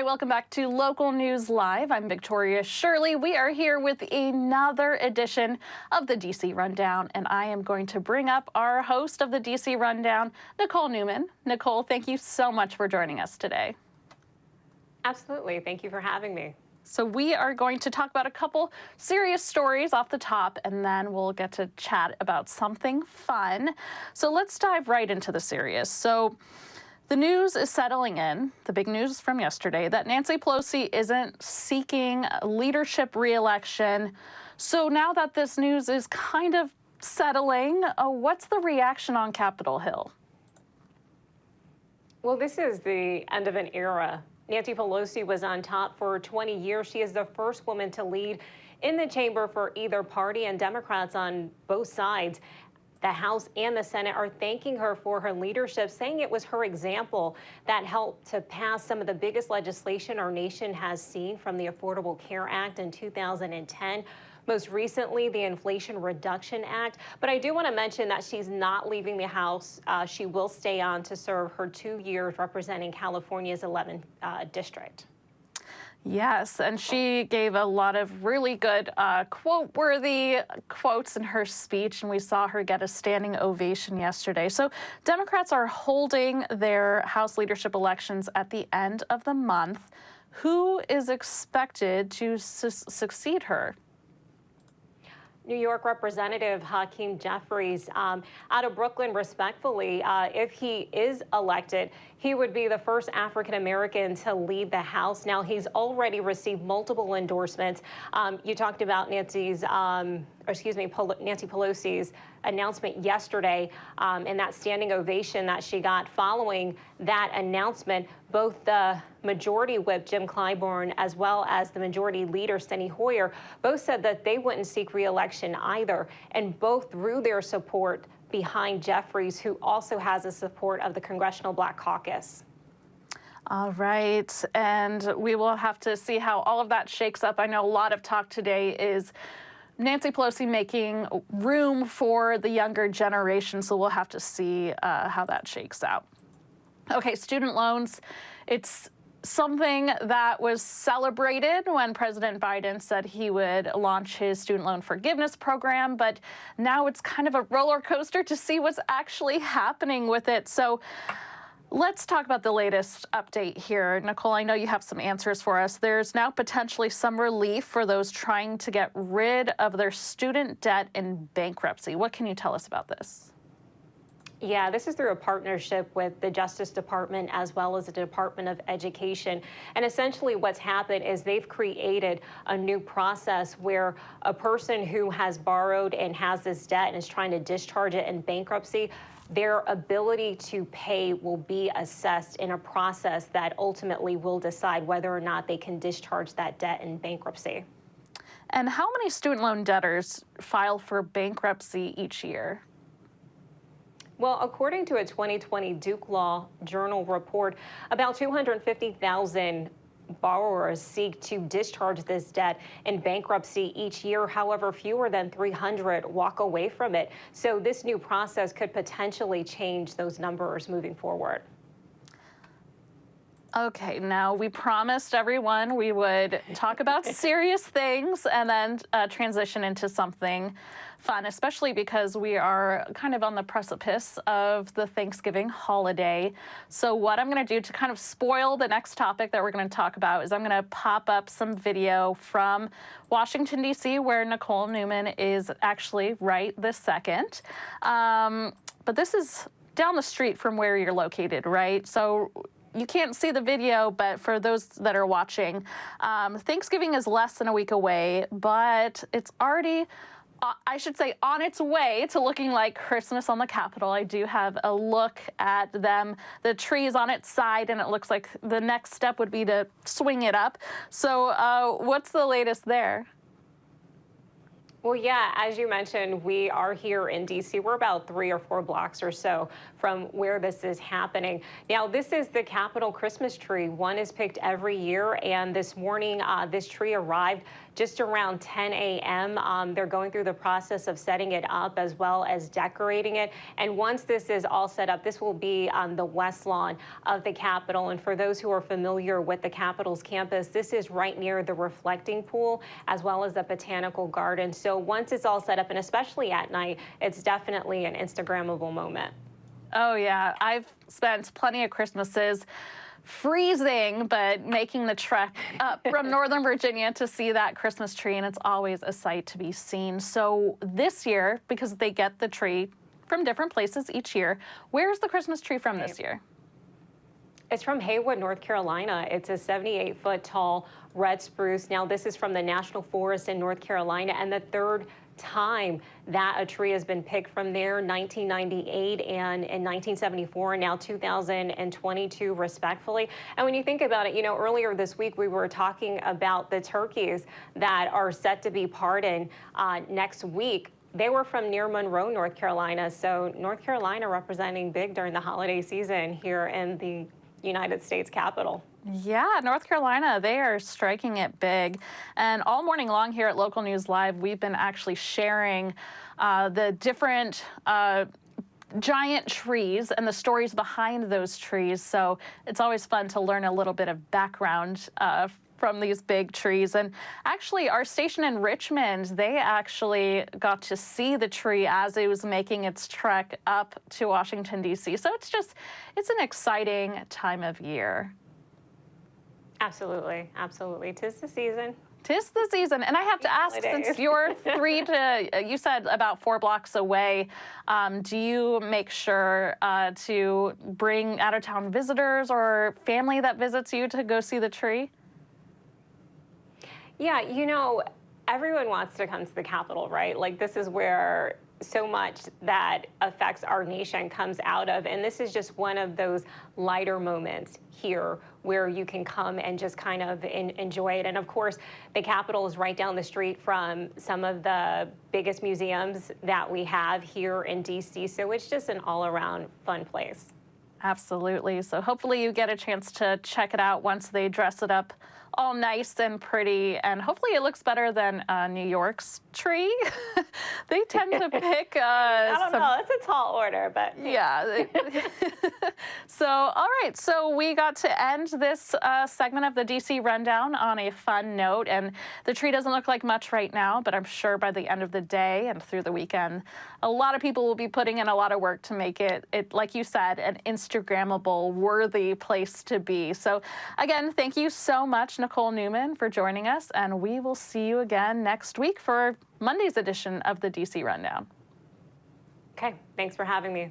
right, welcome back to Local News Live. I'm Victoria Shirley. We are here with another edition of the DC Rundown, and I am going to bring up our host of the DC Rundown, Nicole Newman. Nicole, thank you so much for joining us today. Absolutely. Thank you for having me. So we are going to talk about a couple serious stories off the top, and then we'll get to chat about something fun. So let's dive right into the serious. So the news is settling in, the big news from yesterday, that Nancy Pelosi isn't seeking leadership re-election. So now that this news is kind of settling, what's the reaction on Capitol Hill? Well, this is the end of an era. Nancy Pelosi was on top for 20 years. She is the first woman to lead in the chamber for either party, and Democrats on both sides, the House and the Senate, are thanking her for her leadership, saying it was her example that helped to pass some of the biggest legislation our nation has seen, from the Affordable Care Act in 2010. Most recently, the Inflation Reduction Act. But I do want to mention that she's not leaving the House. She will stay on to serve her 2 years representing California's 11th district. Yes, and she gave a lot of really good quote-worthy quotes in her speech, and we saw her get a standing ovation yesterday. So Democrats are holding their House leadership elections at the end of the month. Who is expected to succeed her? New York Representative Hakeem Jeffries out of Brooklyn, respectfully, if he is elected, he would be the first African-American to lead the House. Now, he's already received multiple endorsements. You talked about Nancy Pelosi's announcement yesterday, and that standing ovation that she got following that announcement. Both the Majority Whip, Jim Clyburn, as well as the Majority Leader, Steny Hoyer, both said that they wouldn't seek re-election either, and both threw their support behind Jeffries, who also has the support of the Congressional Black Caucus. All right, and we will have to see how all of that shakes up. I know a lot of talk today is Nancy Pelosi making room for the younger generation, so we'll have to see how that shakes out. Okay, student loans. It's something that was celebrated when President Biden said he would launch his student loan forgiveness program, but now it's kind of a roller coaster to see what's actually happening with it. So let's talk about the latest update here. Nicole, I know you have some answers for us. There's now potentially some relief for those trying to get rid of their student debt in bankruptcy. What can you tell us about this? Yeah, this is through a partnership with the Justice Department as well as the Department of Education. And essentially what's happened is they've created a new process where a person who has borrowed and has this debt and is trying to discharge it in bankruptcy, their ability to pay will be assessed in a process that ultimately will decide whether or not they can discharge that debt in bankruptcy. And how many student loan debtors file for bankruptcy each year? Well, according to a 2020 Duke Law Journal report, about 250,000 borrowers seek to discharge this debt in bankruptcy each year. However, fewer than 300 walk away from it. So this new process could potentially change those numbers moving forward. Okay, now we promised everyone we would talk about serious things and then transition into something fun, especially because we are kind of on the precipice of the Thanksgiving holiday. So what I'm going to do to kind of spoil the next topic that we're going to talk about is I'm going to pop up some video from Washington, D.C., where Nicole Newman is actually right this second. But this is down the street from where you're located, right? So you can't see the video, but for those that are watching, Thanksgiving is less than a week away, but it's already, I should say, on its way to looking like Christmas on the Capitol. I do have a look at them. The tree is on its side, and it looks like the next step would be to swing it up. So what's the latest there? Well, yeah, as you mentioned, we are here in D.C. We're about 3 or 4 blocks or so from where this is happening. Now, this is the Capitol Christmas tree. One is picked every year, and this morning, this tree arrived just around 10 a.m. They're going through the process of setting it up as well as decorating it. And once this is all set up, this will be on the west lawn of the Capitol. And for those who are familiar with the Capitol's campus, this is right near the reflecting pool as well as the botanical garden. So once it's all set up, and especially at night, it's definitely an Instagrammable moment. Oh, yeah. I've spent plenty of Christmases freezing, but making the trek up from Northern Virginia to see that Christmas tree, and it's always a sight to be seen. So this year, because they get the tree from different places each year, where's the Christmas tree from this year? It's from Haywood, North Carolina. It's a 78-foot tall red spruce. Now, this is from the National Forest in North Carolina, and the third time that a tree has been picked from there, 1998 and in 1974, and now 2022, respectfully. And when you think about it, you know, earlier this week we were talking about the turkeys that are set to be pardoned next week. They were from near Monroe, North Carolina. So North Carolina representing big during the holiday season here in the United States Capitol. Yeah, North Carolina, they are striking it big. And all morning long here at Local News Live, we've been actually sharing the different giant trees and the stories behind those trees. So it's always fun to learn a little bit of background from these big trees. And actually, our station in Richmond, they actually got to see the tree as it was making its trek up to Washington, D.C. So it's an exciting time of year. Absolutely, absolutely. 'Tis the season. 'Tis the season. And I have to ask, since you're you said about 4 blocks away, do you make sure to bring out-of-town visitors or family that visits you to go see the tree? Yeah, you know, everyone wants to come to the Capitol, right? Like, this is where so much that affects our nation comes out of. And this is just one of those lighter moments here where you can come and just kind of enjoy it. And of course, the Capitol is right down the street from some of the biggest museums that we have here in DC. So it's just an all-around fun place. Absolutely. So hopefully you get a chance to check it out once they dress it up all nice and pretty, and hopefully it looks better than New York's tree. They tend to pick I don't know, it's a tall order, but yeah. So all right, so we got to end this segment of the DC Rundown on a fun note, and the tree doesn't look like much right now, but I'm sure by the end of the day and through the weekend, a lot of people will be putting in a lot of work to make it, like you said, an Instagrammable worthy place to be. So again, thank you so much, Nicole Newman, for joining us, and we will see you again next week for Monday's edition of the DC Rundown. Okay, thanks for having me.